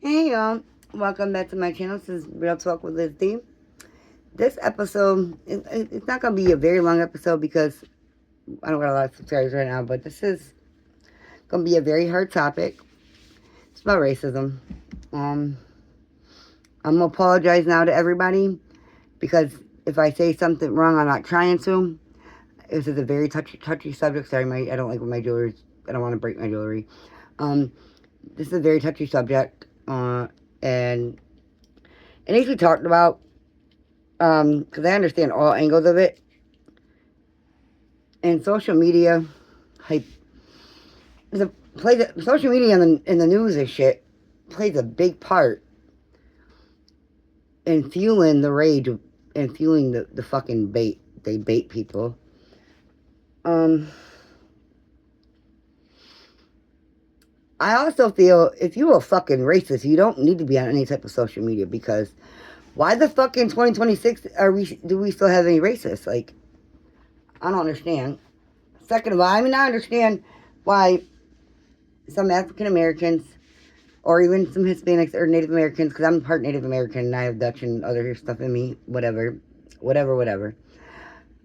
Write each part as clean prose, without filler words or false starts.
Hey y'all, welcome back to my channel. This is Real Talk with Liz D. This episode, it's not going to be a very long episode because I don't got a lot of subscribers right now, but this is going to be a very hard topic. It's about racism. Um, I'm going to apologize now to everybody because if I say something wrong, I'm not trying to. This is a very touchy subject. Sorry, I don't like when my jewelry, I don't want to break my jewelry. Um, this is a very touchy subject, and it needs to be talked about because I understand all angles of it. And social media, like, social media in the news and shit plays a big part in fueling the rage and fueling the fucking bait. They bait people. Um, I also feel if you're a fucking racist, you don't need to be on any type of social media because why the fuck in 2026 do we still have any racists? Like, I don't understand. Second of all, I understand why some African Americans or even some Hispanics or Native Americans, because I'm part Native American and I have Dutch and other stuff in me, whatever.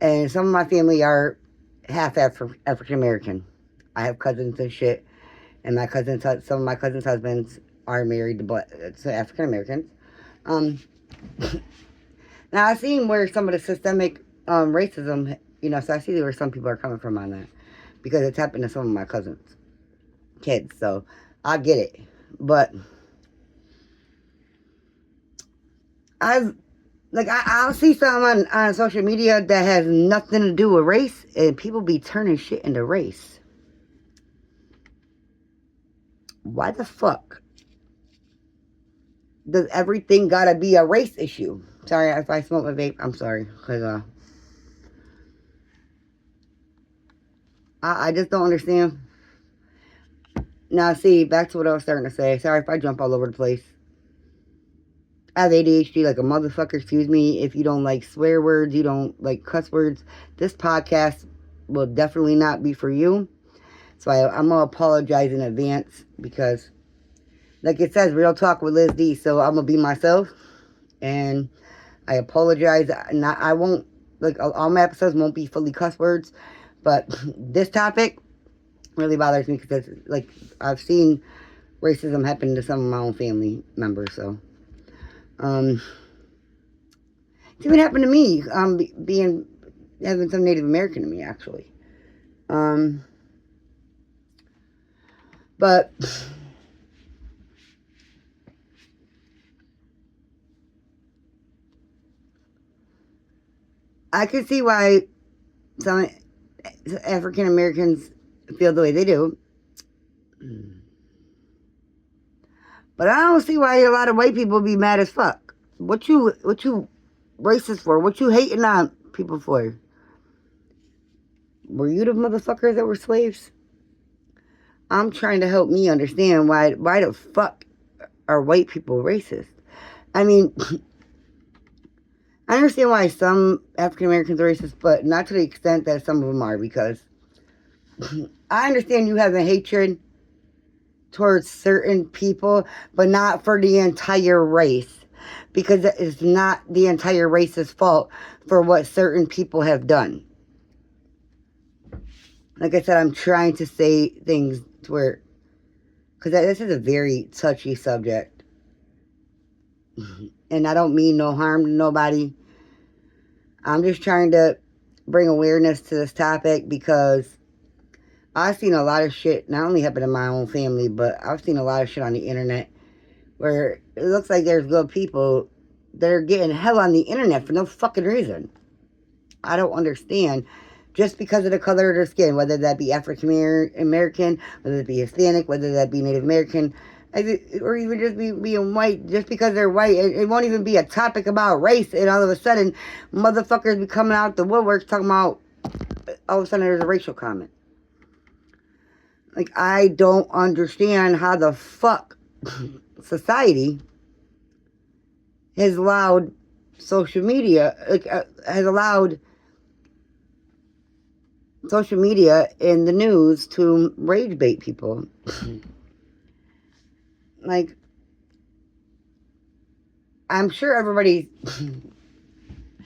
And some of my family are half African American. I have cousins and shit, and some of my cousins' husbands are married to African Americans. Um, now I've seen where some of the systemic racism, so I see where some people are coming from on that because it's happened to some of my cousins' kids. So I get it, but I've I'll see something on social media that has nothing to do with race, and people be turning shit into race. Why the fuck does everything gotta be a race issue? Sorry if I smoke my vape. I'm sorry, cause I just don't understand. Now, see, back to what I was starting to say. Sorry if I jump all over the place. I have ADHD like a motherfucker. Excuse me if you don't like swear words, you don't like cuss words. This podcast will definitely not be for you. So I'm gonna apologize in advance because, like it says, real talk with Liz D. So I'm gonna be myself, and I apologize. I won't all my episodes won't be fully cuss words, but this topic really bothers me because like I've seen racism happen to some of my own family members. So um, it's even happened to me. Being having some Native American to me actually. Um, but I can see why some African Americans feel the way they do. But I don't see why a lot of white people be mad as fuck. What you racist for? What you hating on people for? Were you the motherfuckers that were slaves? I'm trying to help me understand why the fuck are white people racist? I mean, I understand why some African Americans are racist, but not to the extent that some of them are because I understand you having hatred towards certain people, but not for the entire race. Because it's not the entire race's fault for what certain people have done. Like I said, I'm trying to say things to where, because this is a very touchy subject. And I don't mean no harm to nobody. I'm just trying to bring awareness to this topic because I've seen a lot of shit not only happen in my own family, but I've seen a lot of shit on the internet where it looks like there's good people that are getting hell on the internet for no fucking reason. I don't understand. Just because of the color of their skin, whether that be African American, whether it be Hispanic, whether that be Native American, or even just being white, just because they're white, it won't even be a topic about race, and all of a sudden, motherfuckers be coming out the woodworks talking about, all of a sudden there's a racial comment. Like, I don't understand how the fuck society has allowed social media, has allowed social media and the news to rage bait people. Like, I'm sure everybody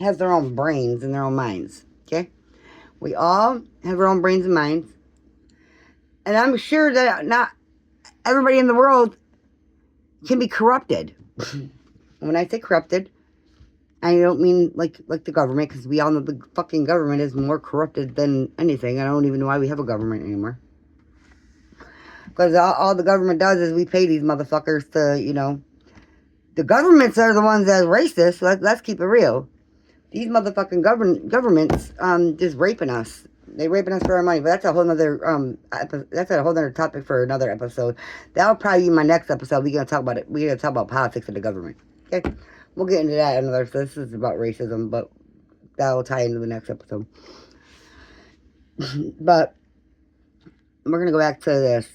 has their own brains and their own minds, okay? We all have our own brains and minds. And I'm sure that not everybody in the world can be corrupted. When I say corrupted, I don't mean like the government, because we all know the fucking government is more corrupted than anything. I don't even know why we have a government anymore. Because all the government does is we pay these motherfuckers to, the governments are the ones that are racist. So let's keep it real. These motherfucking governments just raping us. They raping us for our money. But that's a whole nother that's a whole other topic for another episode. That'll probably be my next episode. We're gonna talk about it. We're gonna talk about politics of the government. Okay, we'll get into that another. So this is about racism, but that'll tie into the next episode. But we're gonna go back to this.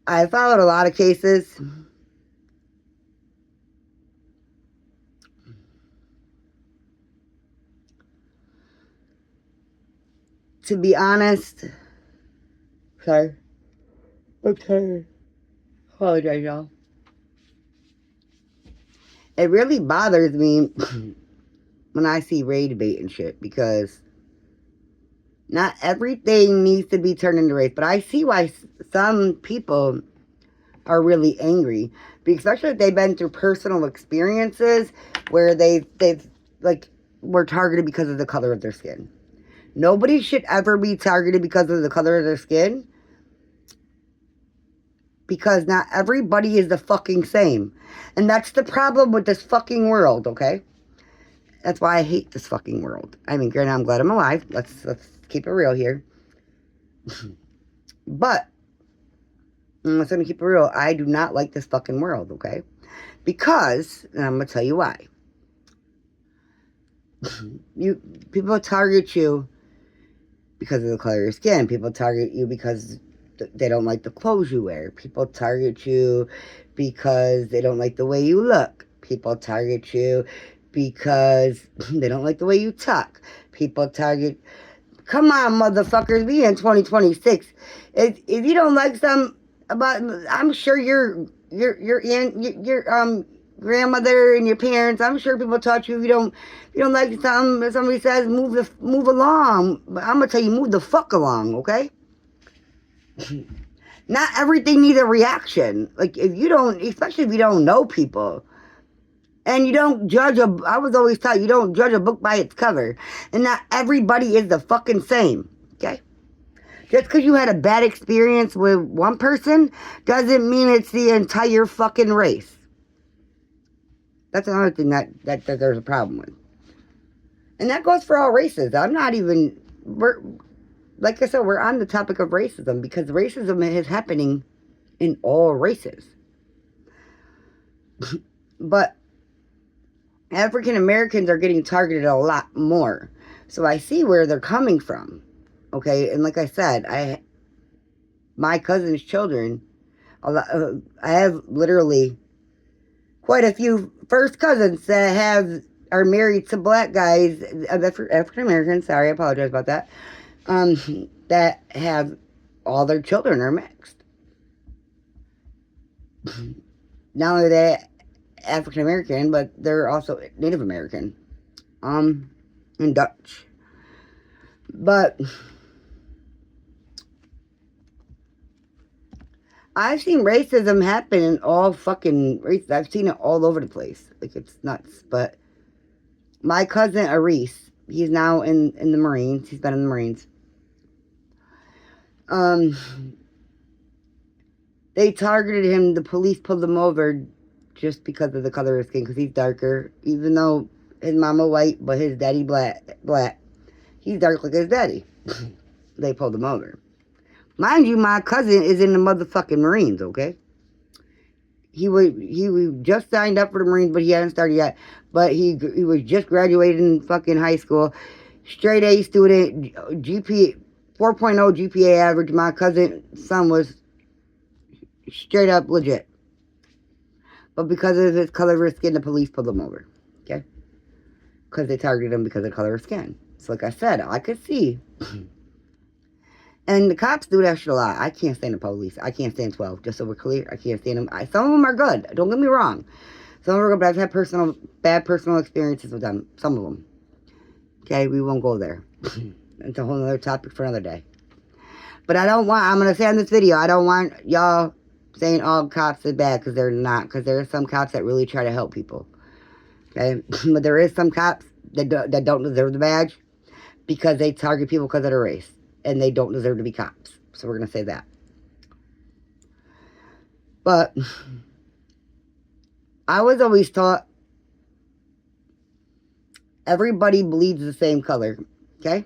I followed a lot of cases. To be honest, sorry. Okay. Apologize, y'all. It really bothers me when I see race debate and shit, because not everything needs to be turned into race. But I see why some people are really angry, especially if they've been through personal experiences where they've like were targeted because of the color of their skin. Nobody should ever be targeted because of the color of their skin, because not everybody is the fucking same. And that's the problem with this fucking world, okay? That's why I hate this fucking world. I mean, granted, I'm glad I'm alive. Let's keep it real here. But let's keep it real. I do not like this fucking world, okay? Because, and I'm gonna tell you why. People target you because of the color of your skin. People target you because they don't like the clothes you wear. People target you because they don't like the way you look. People target you because they don't like the way you talk. People target... Come on, motherfuckers. We in 2026. If you don't like some about... I'm sure your grandmother and your parents, I'm sure people taught you if you don't like something, if somebody says move along, but I'm gonna tell you, move the fuck along, okay? Not everything needs a reaction. Like, if you don't, especially if you don't know people, and you don't judge I was always taught, you don't judge a book by its cover, and not everybody is the fucking same, okay? Just because you had a bad experience with one person doesn't mean it's the entire fucking race. That's another thing that there's a problem with. And that goes for all races. Like I said, we're on the topic of racism, because racism is happening in all races. But African Americans are getting targeted a lot more. So I see where they're coming from. Okay, and like I said, my cousin's children, I have literally quite a few first cousins that are married to black guys, African Americans, sorry, I apologize about that, that have all their children are mixed. Not only that, African American, but they're also Native American, and Dutch. But I've seen racism happen in all fucking races. I've seen it all over the place. Like, it's nuts. But my cousin Aris, he's now in the Marines. He's been in the Marines. They targeted him. The police pulled him over just because of the color of his skin, because he's darker. Even though his mama white, but his daddy black. He's dark like his daddy. They pulled him over. Mind you, my cousin is in the motherfucking Marines, okay? He just signed up for the Marines, but he hadn't started yet. But he was just graduating fucking high school. Straight A student, GPA 4.0 GPA average. My cousin's son was straight up legit. But because of his color of his skin, the police pulled him over, okay? Because they targeted him because of the color of skin. So like I said, I could see... And the cops do that shit a lot. I can't stand the police. I can't stand 12, just so we're clear. I can't stand them. Some of them are good. Don't get me wrong. Some of them, but I've had bad personal experiences with them. Some of them. Okay, we won't go there. It's a whole other topic for another day. But I'm going to say on this video, I don't want y'all saying all cops are bad, because they're not. Because there are some cops that really try to help people. Okay? But there is some cops that don't deserve the badge because they target people because of their race. And they don't deserve to be cops. So we're going to say that. But I was always taught everybody bleeds the same color. Okay?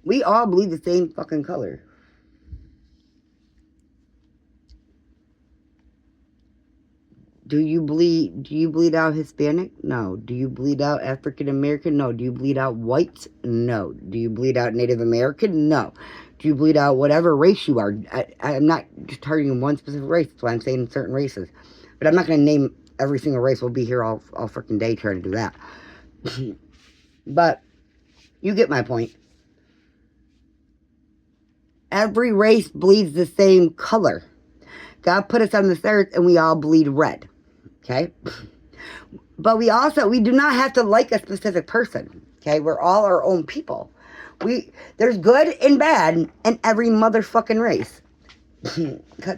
We all bleed the same fucking color. Do you bleed out Hispanic? No. Do you bleed out African American? No. Do you bleed out white? No. Do you bleed out Native American? No. Do you bleed out whatever race you are? I'm not just targeting one specific race. That's why I'm saying certain races. But I'm not going to name every single race. We'll be here all freaking day trying to do that. But you get my point. Every race bleeds the same color. God put us on this earth and we all bleed red. Okay? But we do not have to like a specific person. Okay? We're all our own people. There's good and bad in every motherfucking race.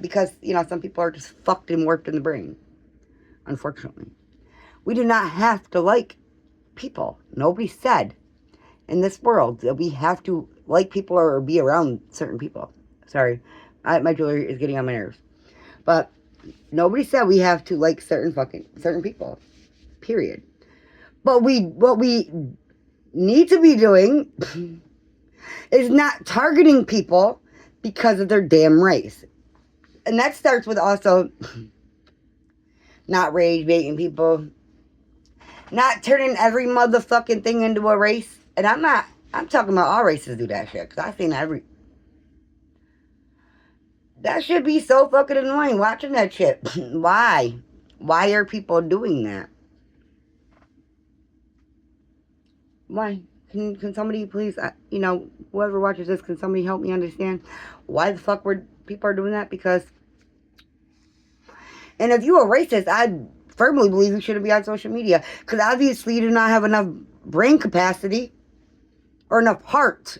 Because, some people are just fucked and warped in the brain. Unfortunately. We do not have to like people. Nobody said in this world that we have to like people or be around certain people. Sorry. My jewelry is getting on my nerves. But nobody said we have to like certain people. Period. But what we need to be doing is not targeting people because of their damn race. And that starts with also not rage baiting people. Not turning every motherfucking thing into a race. And I'm talking about all races do that shit. Because I've seen that should be so fucking annoying watching that shit. Why? Why are people doing that? Why? Can somebody please, whoever watches this, can somebody help me understand why the fuck people are doing that? Because, and if you're a racist, I firmly believe you shouldn't be on social media. Because obviously you do not have enough brain capacity or enough heart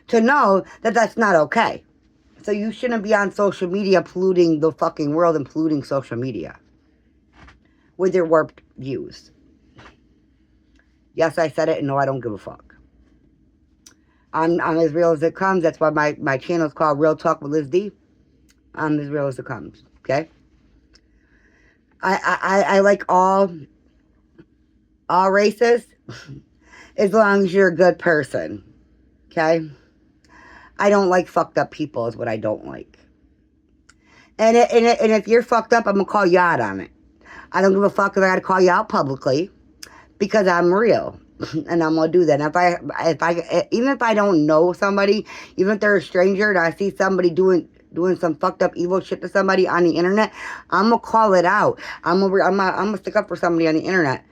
to know that that's not okay. So you shouldn't be on social media polluting the fucking world and polluting social media with your warped views. Yes, I said it, and no, I don't give a fuck. I'm as real as it comes. That's why my channel is called Real Talk with Liz D. I'm as real as it comes, okay? I like all races as long as you're a good person, okay? I don't like fucked up people is what I don't like. And if you're fucked up, I'm going to call you out on it. I don't give a fuck if I got to call you out publicly because I'm real. And I'm going to do that. And even if I don't know somebody, even if they're a stranger and I see somebody doing some fucked up evil shit to somebody on the internet, I'm going to call it out. I'm going to stick up for somebody on the internet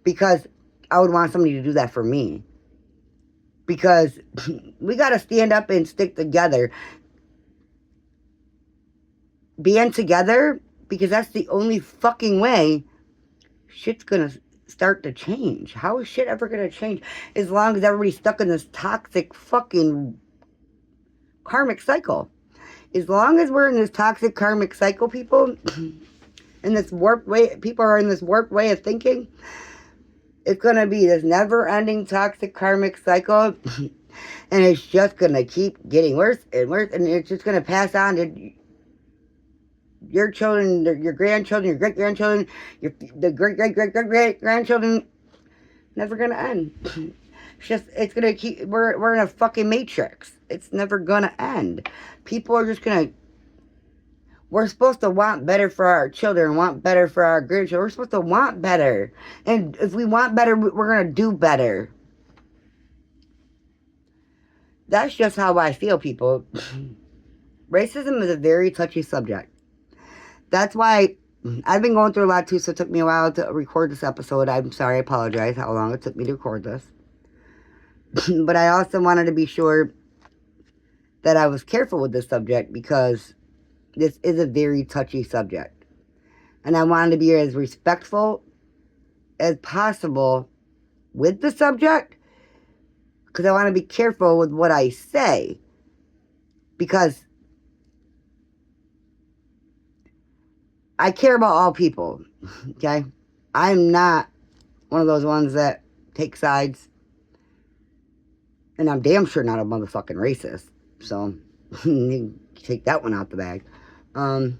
because I would want somebody to do that for me. Because we got to stand up and stick together. Being together, because that's the only fucking way shit's going to start to change. How is shit ever going to change? As long as everybody's stuck in this toxic fucking karmic cycle. As long as we're in this toxic karmic cycle, people, in this warped way, people are in this warped way of thinking, it's going to be this never-ending toxic karmic cycle, and it's just going to keep getting worse and worse, and it's just going to pass on to your children, your grandchildren, your great-grandchildren, the great-great-great-great-grandchildren. Never going to end. It's going to keep, we're in a fucking matrix. It's never going to end. People are just going to, we're supposed to want better for our children, want better for our grandchildren. We're supposed to want better. And if we want better, we're going to do better. That's just how I feel, people. Racism is a very touchy subject. That's why I've been going through a lot too, so it took me a while to record this episode. I'm sorry, I apologize how long it took me to record this. But I also wanted to be sure that I was careful with this subject because this is a very touchy subject. And I wanted to be as respectful as possible with the subject, because I want to be careful with what I say, because I care about all people, okay? I'm not one of those ones that take sides, and I'm damn sure not a motherfucking racist, so you take that one out the bag. And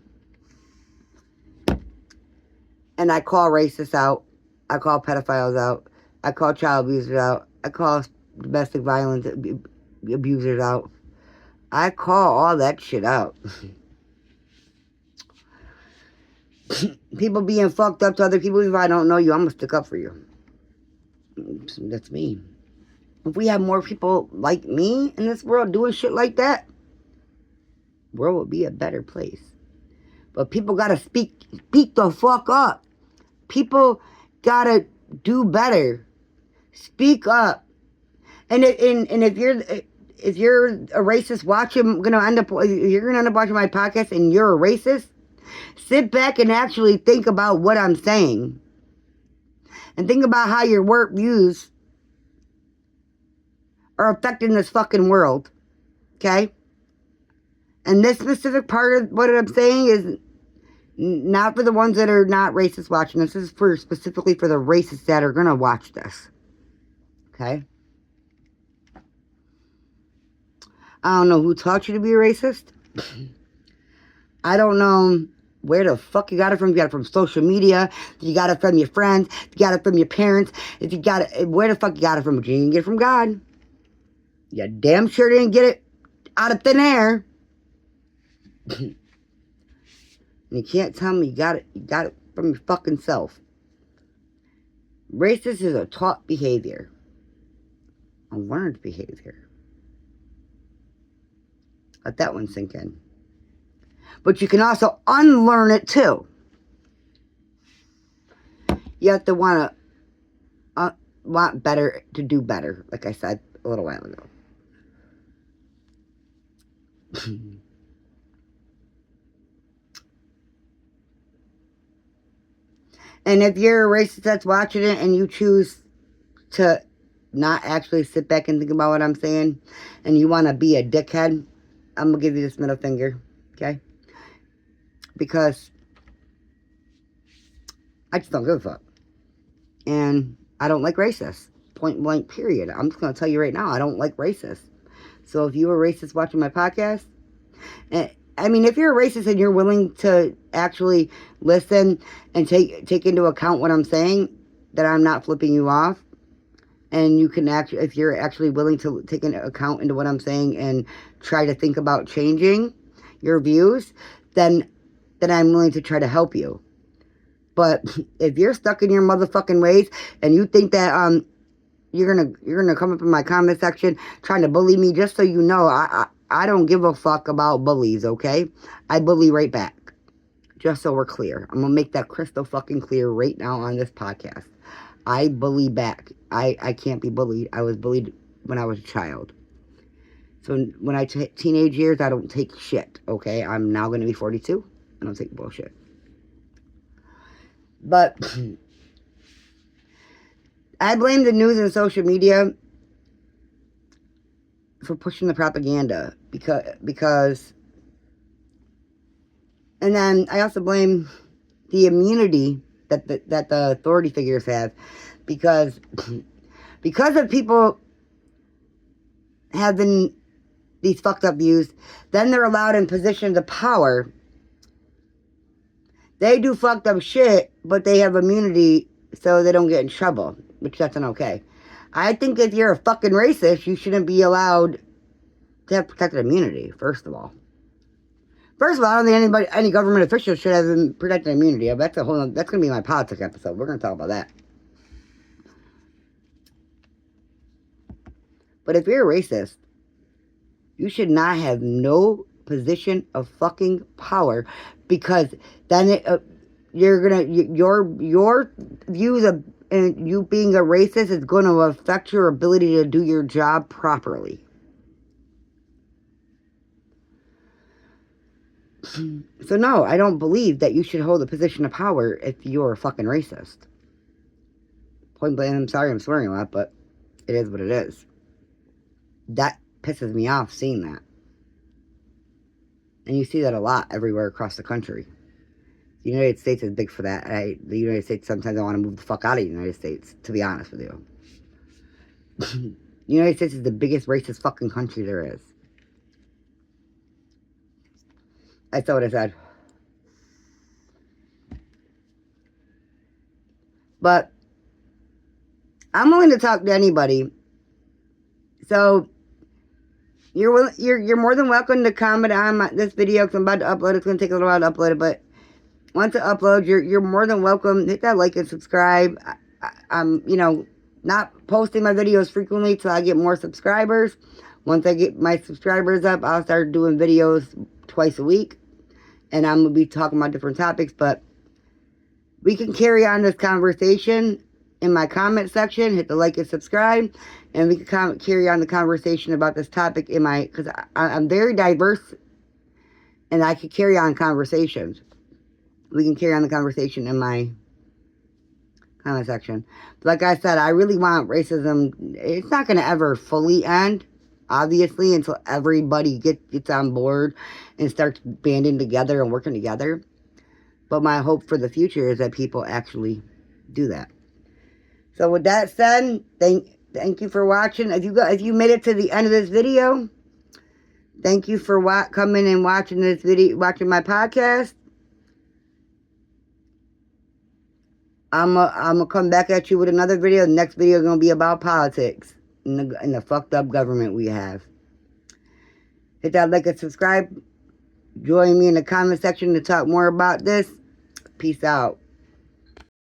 I call racists out, I call pedophiles out, I call child abusers out, I call domestic violence abusers out, I call all that shit out. People being fucked up to other people, if I don't know you, I'm gonna stick up for you. That's me. If we have more people like me in this world doing shit like that, the world would be a better place. But people gotta speak the fuck up. People gotta do better. Speak up. And if you're a racist watching, you're gonna end up watching my podcast and you're a racist, sit back and actually think about what I'm saying. And think about how your work views are affecting this fucking world. Okay? And this specific part of what I'm saying is not for the ones that are not racist watching. This is specifically for the racists that are going to watch this. Okay? I don't know who taught you to be a racist. I don't know where the fuck you got it from. You got it from social media. You got it from your friends. You got it from your parents. If you got it, where the fuck you got it from? You didn't get it from God. You damn sure didn't get it out of thin air. You can't tell me you got it from your fucking self. Racist is a taught behavior. A learned behavior. Let that one sink in. But you can also unlearn it too. You have to want better to do better, like I said a little while ago. And if you're a racist that's watching it and you choose to not actually sit back and think about what I'm saying, and you want to be a dickhead, I'm going to give you this middle finger, okay? Because I just don't give a fuck. And I don't like racists. Point blank, period. I'm just going to tell you right now, I don't like racists. So if you're a racist watching my podcast, I mean, if you're a racist and you're willing to actually listen and take into account what I'm saying, that I'm not flipping you off, and you can actually, if you're actually willing to take into account into what I'm saying and try to think about changing your views, then I'm willing to try to help you. But if you're stuck in your motherfucking ways and you think that you're gonna come up in my comment section trying to bully me, just so you know, I don't give a fuck about bullies, okay? I bully right back. Just so we're clear. I'm gonna make that crystal fucking clear right now on this podcast. I bully back. I can't be bullied. I was bullied when I was a child. So when I teenage years, I don't take shit, okay? I'm now gonna be 42. I don't take bullshit. But I blame the news and social media for pushing the propaganda because and then I also blame the immunity that the authority figures have because of people having these fucked up views, then they're allowed in positions of power. They do fucked up shit, but they have immunity so they don't get in trouble, which that's not okay. I think if you're a fucking racist, you shouldn't be allowed to have protected immunity, first of all. First of all, I don't think any government official should have protected immunity. That's going to be my politics episode. We're going to talk about that. But if you're a racist, you should not have no position of fucking power, because then your views of and you being a racist is going to affect your ability to do your job properly. So no, I don't believe that you should hold a position of power if you're a fucking racist. Point blank, I'm sorry I'm swearing a lot, but it is what it is. That pisses me off seeing that. And you see that a lot everywhere across the country. The United States is big for that. The United States, sometimes I want to move the fuck out of the United States, to be honest with you. The United States is the biggest racist fucking country there is. That's what I said. But I'm willing to talk to anybody. So you're more than welcome to comment on this video, because I'm about to upload it. It's going to take a little while to upload it, but once it uploads, you're more than welcome. Hit that like and subscribe. I'm, not posting my videos frequently till I get more subscribers. Once I get my subscribers up, I'll start doing videos twice a week. And I'm going to be talking about different topics. But we can carry on this conversation in my comment section. Hit the like and subscribe. And we can carry on the conversation about this topic in my... Because I'm very diverse. And I can carry on conversations. We can carry on the conversation in my comment section. But like I said, I really want racism. It's not going to ever fully end, obviously, until everybody gets on board and starts banding together and working together. But my hope for the future is that people actually do that. So with that said, thank you for watching. If you made it to the end of this video, thank you for coming and watching this video, watching my podcast. I'm gonna come back at you with another video. The next video is gonna be about politics and the fucked up government we have. Hit that like and subscribe. Join me in the comment section to talk more about this. Peace out.